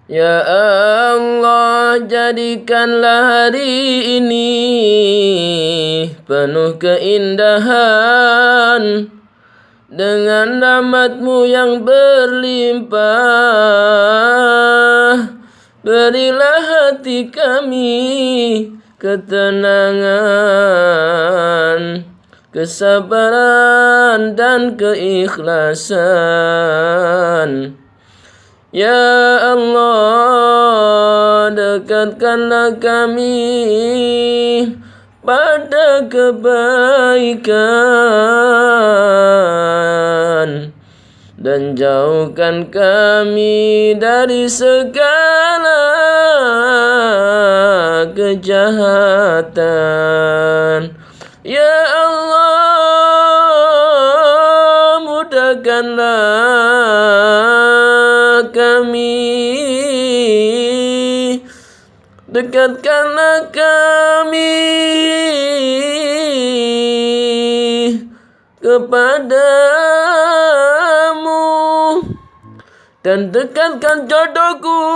Ya Allah, jadikanlah hari ini penuh keindahan dengan rahmat-Mu yang berlimpah. Berilah hati kami ketenangan, kesabaran dan keikhlasan. Ya Allah, dekatkanlah kami pada kebaikan dan jauhkan kami dari segala kejahatan. Ya Allah, mudahkanlah kami, dekatkanlah kami kepadamu dan dekatkan jodohku